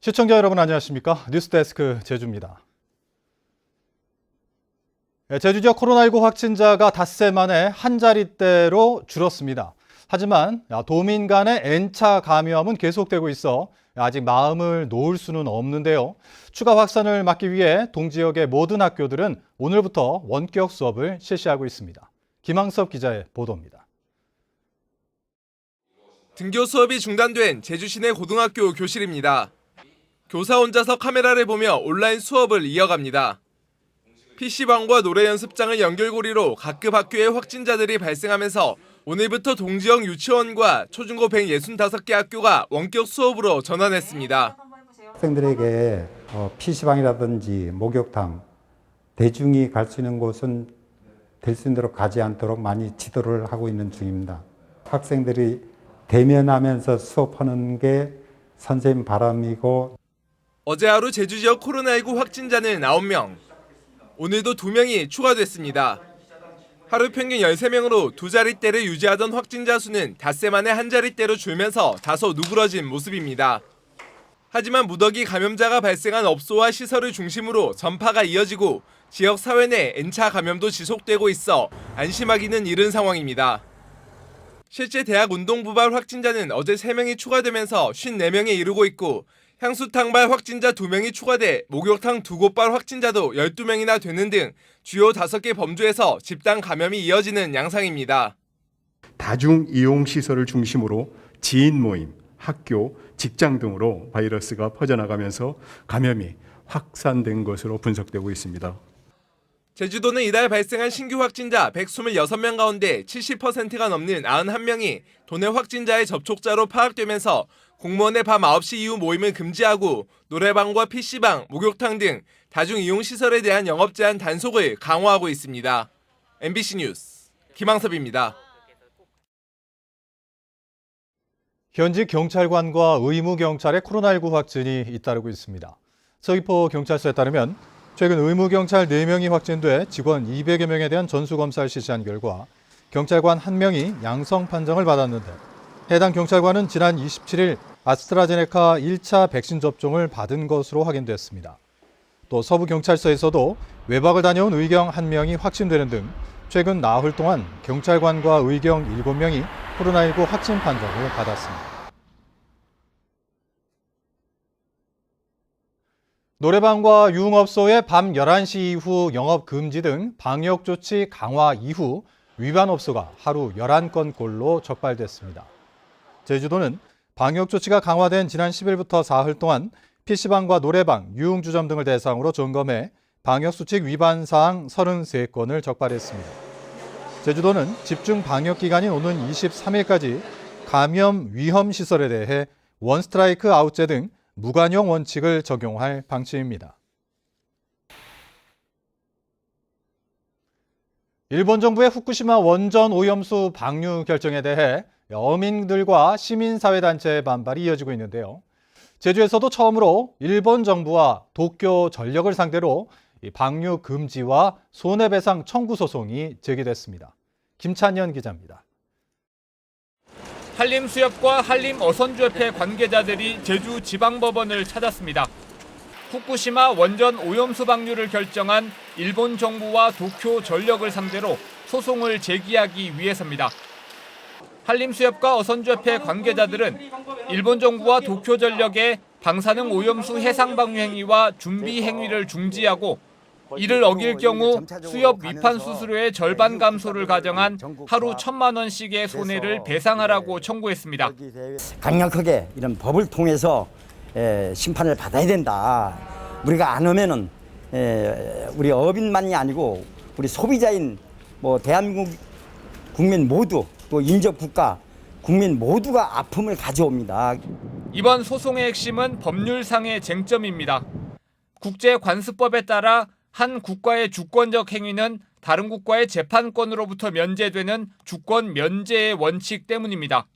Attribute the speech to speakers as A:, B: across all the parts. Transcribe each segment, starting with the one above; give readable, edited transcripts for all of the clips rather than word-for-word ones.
A: 시청자 여러분 안녕하십니까? 뉴스데스크 제주입니다. 제주 지역 코로나19 확진자가 닷새 만에 한 자릿대로 줄었습니다. 하지만 도민 간의 N차 감염은 계속되고 있어 아직 마음을 놓을 수는 없는데요. 추가 확산을 막기 위해 동지역의 모든 학교들은 오늘부터 원격 수업을 실시하고 있습니다. 김항섭 기자의 보도입니다.
B: 등교 수업이 중단된 제주 시내 고등학교 교실입니다. 교사 혼자서 카메라를 보며 온라인 수업을 이어갑니다. PC방과 노래 연습장을 연결고리로 각급 학교에 확진자들이 발생하면서 오늘부터 동지역 유치원과 초중고 165개 학교가 원격 수업으로 전환했습니다.
C: 학생들에게 PC방이라든지 목욕탕, 대중이 갈 수 있는 곳은 될 수 있는 대로 가지 않도록 많이 지도를 하고 있는 중입니다. 학생들이 대면하면서 수업하는 게 선생님 바람이고,
B: 어제 하루 제주 지역 코로나19 확진자는 9명, 오늘도 2명이 추가됐습니다. 하루 평균 13명으로 두 자릿대를 유지하던 확진자 수는 닷새 만에 한 자릿대로 줄면서 다소 누그러진 모습입니다. 하지만 무더기 감염자가 발생한 업소와 시설을 중심으로 전파가 이어지고 지역 사회 내 N차 감염도 지속되고 있어 안심하기는 이른 상황입니다. 실제 대학 운동부발 확진자는 어제 3명이 추가되면서 54명에 이르고 있고 향수탕발 확진자 2명이 추가돼 목욕탕 2곳발 확진자도 12명이나 되는 등 주요 5개 범주에서 집단 감염이 이어지는 양상입니다.
D: 다중이용시설을 중심으로 지인 모임, 학교, 직장 등으로 바이러스가 퍼져나가면서 감염이 확산된 것으로 분석되고 있습니다.
B: 제주도는 이달 발생한 신규 확진자 126명 가운데 70%가 넘는 91명이 도내 확진자의 접촉자로 파악되면서 공무원의 밤 9시 이후 모임을 금지하고 노래방과 PC방, 목욕탕 등 다중이용시설에 대한 영업 제한 단속을 강화하고 있습니다. MBC 뉴스 김항섭입니다.
A: 현직 경찰관과 의무경찰의 코로나19 확진이 잇따르고 있습니다. 서귀포 경찰서에 따르면 최근 의무경찰 4명이 확진돼 직원 200여 명에 대한 전수검사를 실시한 결과 경찰관 1명이 양성 판정을 받았는데 해당 경찰관은 지난 27일 아스트라제네카 1차 백신 접종을 받은 것으로 확인됐습니다. 또 서부경찰서에서도 외박을 다녀온 의경 1명이 확진되는 등 최근 나흘 동안 경찰관과 의경 7명이 코로나19 확진 판정을 받았습니다. 노래방과 유흥업소의 밤 11시 이후 영업 금지 등 방역 조치 강화 이후 위반 업소가 하루 11건꼴로 적발됐습니다. 제주도는 방역 조치가 강화된 지난 10일부터 사흘 동안 PC방과 노래방, 유흥주점 등을 대상으로 점검해 방역수칙 위반 사항 33건을 적발했습니다. 제주도는 집중 방역 기간인 오는 23일까지 감염 위험 시설에 대해 원스트라이크 아웃제 등 무관용 원칙을 적용할 방침입니다. 일본 정부의 후쿠시마 원전 오염수 방류 결정에 대해 어민들과 시민사회단체의 반발이 이어지고 있는데요. 제주에서도 처음으로 일본 정부와 도쿄 전력을 상대로 방류 금지와 손해배상 청구 소송이 제기됐습니다. 김찬현 기자입니다.
E: 한림수협과 한림어선주협회 관계자들이 제주지방법원을 찾았습니다. 후쿠시마 원전 오염수 방류를 결정한 일본 정부와 도쿄 전력을 상대로 소송을 제기하기 위해서입니다. 한림수협과 어선주협회 관계자들은 일본 정부와 도쿄 전력의 방사능 오염수 해상 방류 행위와 준비 행위를 중지하고 이를 어길 경우 수협 위판 수수료의 절반 감소를 가정한 하루 1,000만 원씩의 손해를 배상하라고 청구했습니다.
F: 강력하게 이런 법을 통해서 심판을 받아야 된다. 우리가 안 하면은 우리 어민만이 아니고 우리 소비자인 대한민국 국민 모두 또 인접 국가 국민 모두가 아픔을 가져옵니다.
E: 이번 소송의 핵심은 법률상의 쟁점입니다. 국제관습법에 따라 한 국가의 주권적 행위는 다른 국가의 재판권으로부터 면제되는 주권 면제의 원칙 때문입니다.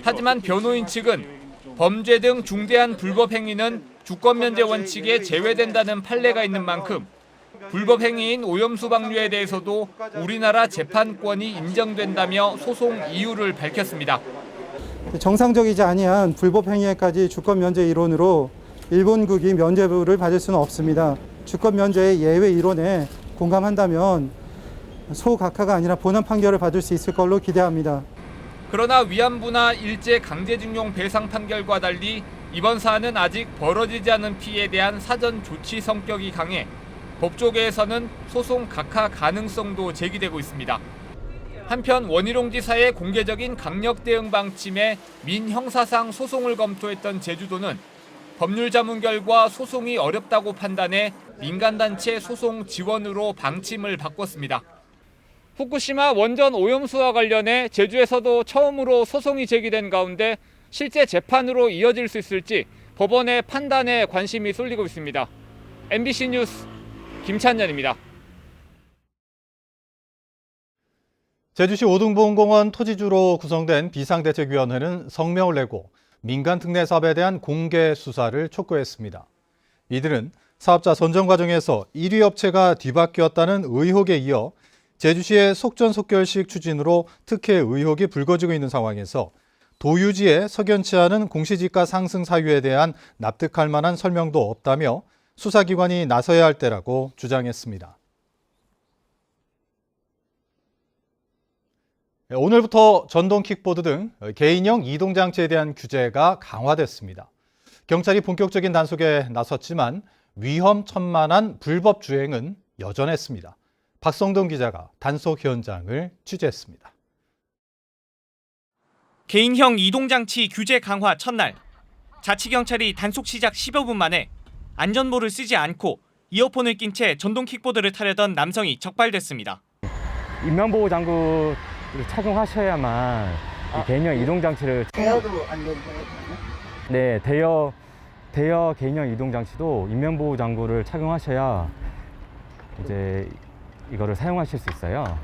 E: 하지만 변호인 측은 범죄 등 중대한 불법 행위는 주권 면제 원칙에 제외된다는 판례가 있는 만큼 불법 행위인 오염수 방류에 대해서도 우리나라 재판권이 인정된다며 소송 이유를 밝혔습니다.
G: 정상적이지 아니한 불법 행위에까지 주권 면제 이론으로 일본국이 면죄부를 받을 수는 없습니다. 주권 면제의 예외 이론에 공감한다면 소각하가 아니라 본원 판결을 받을 수 있을 걸로 기대합니다.
E: 그러나 위안부나 일제 강제징용 배상 판결과 달리 이번 사안은 아직 벌어지지 않은 피해에 대한 사전 조치 성격이 강해 법조계에서는 소송 각하 가능성도 제기되고 있습니다. 한편 원희룡 지사의 공개적인 강력 대응 방침에 민형사상 소송을 검토했던 제주도는 법률 자문 결과 소송이 어렵다고 판단해 민간단체 소송 지원으로 방침을 바꿨습니다. 후쿠시마 원전 오염수와 관련해 제주에서도 처음으로 소송이 제기된 가운데 실제 재판으로 이어질 수 있을지 법원의 판단에 관심이 쏠리고 있습니다. MBC 뉴스 김찬년입니다.
A: 제주시 오등보훈공원 토지주로 구성된 비상대책위원회는 성명을 내고 민간 특례 사업에 대한 공개 수사를 촉구했습니다. 이들은 사업자 선정 과정에서 1위 업체가 뒤바뀌었다는 의혹에 이어 제주시의 속전속결식 추진으로 특혜 의혹이 불거지고 있는 상황에서 도유지의 석연치 않은 공시지가 상승 사유에 대한 납득할 만한 설명도 없다며 수사기관이 나서야 할 때라고 주장했습니다. 오늘부터 전동 킥보드 등 개인형 이동장치에 대한 규제가 강화됐습니다. 경찰이 본격적인 단속에 나섰지만 위험천만한 불법 주행은 여전했습니다. 박성동 기자가 단속 현장을 취재했습니다.
H: 개인형 이동장치 규제 강화 첫날, 자치경찰이 단속 시작 10여 분 만에 안전모를 쓰지 않고 이어폰을 낀 채 전동 킥보드를 타려던 남성이 적발됐습니다.
I: 인명보호 장구를 착용하셔야만 이 개인형 이동장치를
J: 대여도 안 되는 거예요?
I: 네, 대여 개인형 이동장치도 인명보호 장구를 착용하셔야 이제 이거를 사용하실 수 있어요.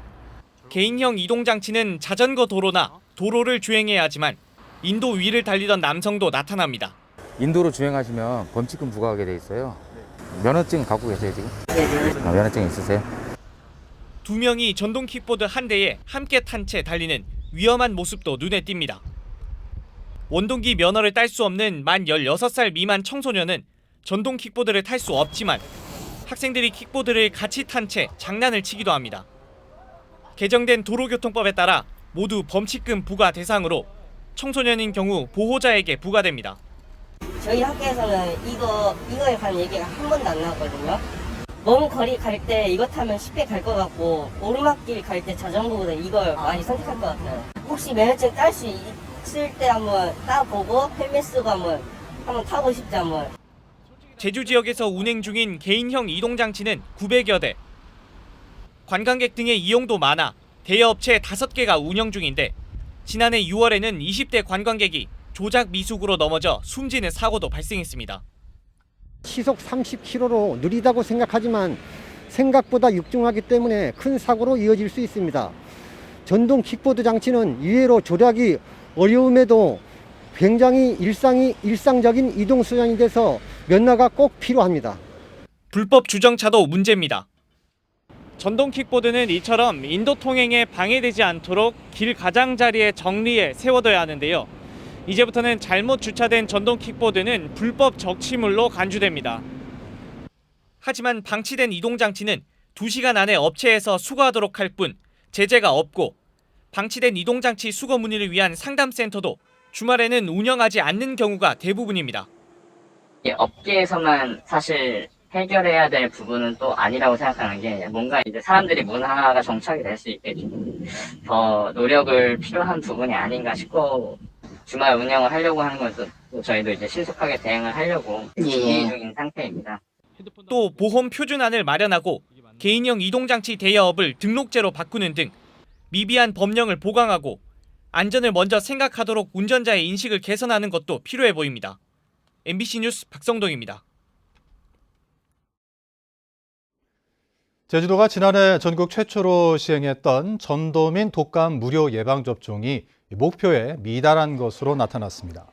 H: 개인형 이동장치는 자전거 도로나 도로를 주행해야 하지만 인도 위를 달리던 남성도 나타납니다.
K: 인도로 주행하시면 범칙금 부과하게 돼 있어요. 면허증 갖고 계세요 지금? 네. 면허증 있으세요?
H: 두 명이 전동 킥보드 한 대에 함께 탄 채 달리는 위험한 모습도 눈에 띕니다. 원동기 면허를 딸 수 없는 만 16살 미만 청소년은 전동 킥보드를 탈 수 없지만 학생들이 킥보드를 같이 탄 채 장난을 치기도 합니다. 개정된 도로교통법에 따라 모두 범칙금 부과 대상으로 청소년인 경우 보호자에게 부과됩니다.
J: 저희 학교에서는 이거에 관한 얘기가 한 번도 안 나왔거든요. 먼 거리 갈 때 이거 타면 쉽게 갈 것 같고 오르막길 갈 때 자전거보다 이걸 많이 선택할 것 같아요. 혹시 면허증 딸 수 있을 때 한번 따보고 헬멧 쓰고 한번 타고 싶지 한번.
H: 제주 지역에서 운행 중인 개인형 이동장치는 900여 대. 관광객 등의 이용도 많아 대여업체 5개가 운영 중인데 지난해 6월에는 20대 관광객이 조작 미숙으로 넘어져 숨지는 사고도 발생했습니다.
L: 시속 30km로 느리다고 생각하지만 생각보다 육중하기 때문에 큰 사고로 이어질 수 있습니다. 전동 킥보드 장치는 의외로 조작이 어려움에도 굉장히 일상적인 이동 수단이 돼서 면허가 꼭 필요합니다.
H: 불법 주정차도 문제입니다. 전동 킥보드는 이처럼 인도 통행에 방해되지 않도록 길 가장자리에 정리해 세워둬야 하는데요. 이제부터는 잘못 주차된 전동 킥보드는 불법 적치물로 간주됩니다. 하지만 방치된 이동장치는 2시간 안에 업체에서 수거하도록 할 뿐 제재가 없고 방치된 이동장치 수거 문의를 위한 상담센터도 주말에는 운영하지 않는 경우가 대부분입니다.
M: 업계에서만 사실 해결해야 될 부분은 또 아니라고 생각하는 게 뭔가 이제 사람들이 문화가 정착이 될 수 있게 좀 더 노력을 필요한 부분이 아닌가 싶고 주말 운영을 하려고 하는 것도 저희도 이제 신속하게 대응을 하려고 준비 중인 상태입니다.
H: 또 보험 표준안을 마련하고 개인형 이동장치 대여업을 등록제로 바꾸는 등 미비한 법령을 보강하고 안전을 먼저 생각하도록 운전자의 인식을 개선하는 것도 필요해 보입니다. MBC 뉴스 박성동입니다.
A: 제주도가 지난해 전국 최초로 시행했던 전도민 독감 무료 예방접종이 목표에 미달한 것으로 나타났습니다.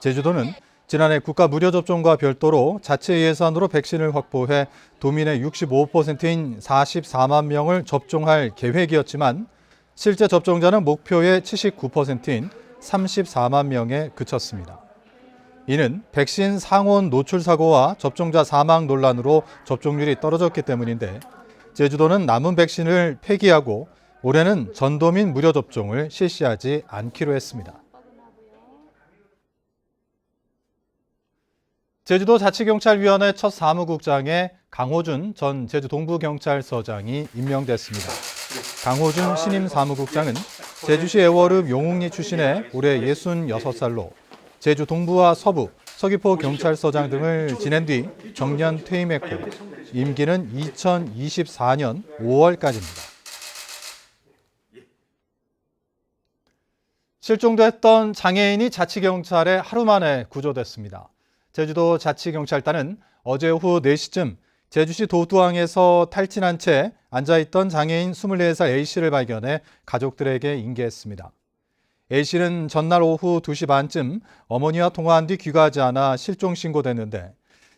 A: 제주도는 지난해 국가 무료 접종과 별도로 자체 예산으로 백신을 확보해 도민의 65%인 44만 명을 접종할 계획이었지만 실제 접종자는 목표의 79%인 34만 명에 그쳤습니다. 이는 백신 상온 노출 사고와 접종자 사망 논란으로 접종률이 떨어졌기 때문인데 제주도는 남은 백신을 폐기하고 올해는 전도민 무료 접종을 실시하지 않기로 했습니다. 제주도 자치경찰위원회 첫 사무국장에 강호준 전 제주 동부경찰서장이 임명됐습니다. 강호준 신임 사무국장은 제주시 애월읍 용웅리 출신의 올해 66살로 제주 동부와 서부, 서귀포 경찰서장 등을 지낸 뒤 정년 퇴임했고 임기는 2024년 5월까지입니다. 실종됐던 장애인이 자치경찰에 하루 만에 구조됐습니다. 제주도 자치경찰단은 어제 오후 4시쯤 제주시 도두항에서 탈진한 채 앉아있던 장애인 24살 A씨를 발견해 가족들에게 인계했습니다. A씨는 전날 오후 2시 반쯤 어머니와 통화한 뒤 귀가하지 않아 실종 신고됐는데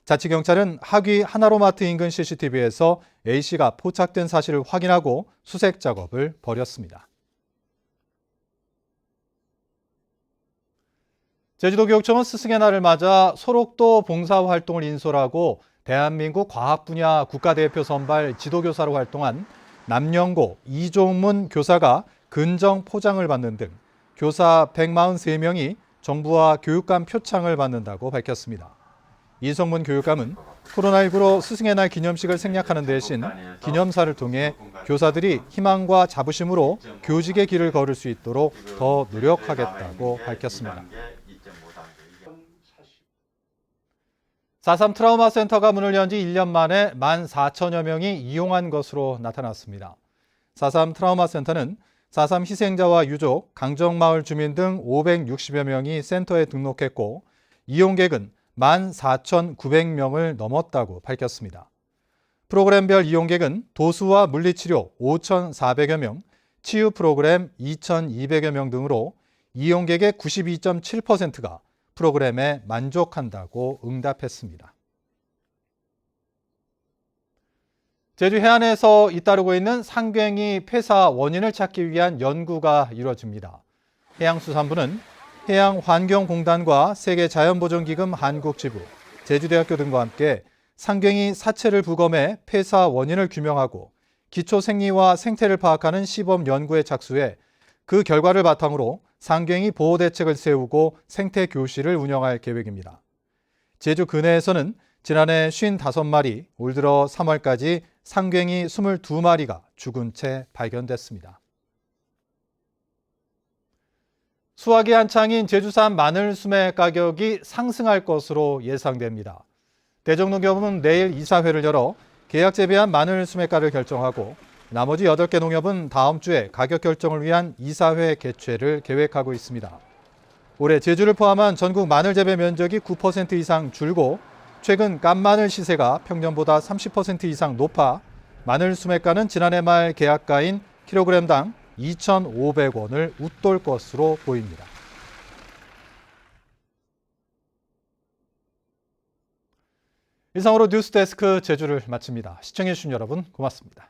A: 자치경찰은 하귀 하나로마트 인근 CCTV에서 A씨가 포착된 사실을 확인하고 수색 작업을 벌였습니다. 제주도교육청은 스승의 날을 맞아 소록도 봉사활동을 인솔하고 대한민국 과학 분야 국가대표 선발 지도교사로 활동한 남영고 이종문 교사가 근정 포장을 받는 등 교사 143명이 정부와 교육감 표창을 받는다고 밝혔습니다. 이성문 교육감은 코로나19로 스승의 날 기념식을 생략하는 대신 기념사를 통해 교사들이 희망과 자부심으로 교직의 길을 걸을 수 있도록 더 노력하겠다고 밝혔습니다. 4.3 트라우마 센터가 문을 연 지 1년 만에 14,000여 명이 이용한 것으로 나타났습니다. 4.3 트라우마 센터는 4.3 희생자와 유족, 강정마을 주민 등 560여 명이 센터에 등록했고 이용객은 14,900명을 넘었다고 밝혔습니다. 프로그램별 이용객은 도수와 물리치료 5,400여 명, 치유 프로그램 2,200여 명 등으로 이용객의 92.7%가 프로그램에 만족한다고 응답했습니다. 제주 해안에서 잇따르고 있는 상괭이 폐사 원인을 찾기 위한 연구가 이루어집니다. 해양수산부는 해양환경공단과 세계자연보전기금 한국지부, 제주대학교 등과 함께 상괭이 사체를 부검해 폐사 원인을 규명하고 기초 생리와 생태를 파악하는 시범 연구에 착수해 그 결과를 바탕으로 상괭이 보호 대책을 세우고 생태 교실을 운영할 계획입니다. 제주 근해에서는 지난해 55마리, 올 들어 3월까지 상괭이 22마리가 죽은 채 발견됐습니다. 수확이 한창인 제주산 마늘 수매 가격이 상승할 것으로 예상됩니다. 대정농협은 내일 이사회를 열어 계약 재배한 마늘 수매가를 결정하고 나머지 8개 농협은 다음 주에 가격 결정을 위한 이사회 개최를 계획하고 있습니다. 올해 제주를 포함한 전국 마늘 재배 면적이 9% 이상 줄고 최근 깐마늘 시세가 평년보다 30% 이상 높아 마늘 수매가는 지난해 말 계약가인 킬로그램당 2,500원을 웃돌 것으로 보입니다. 이상으로 뉴스데스크 제주를 마칩니다. 시청해주신 여러분 고맙습니다.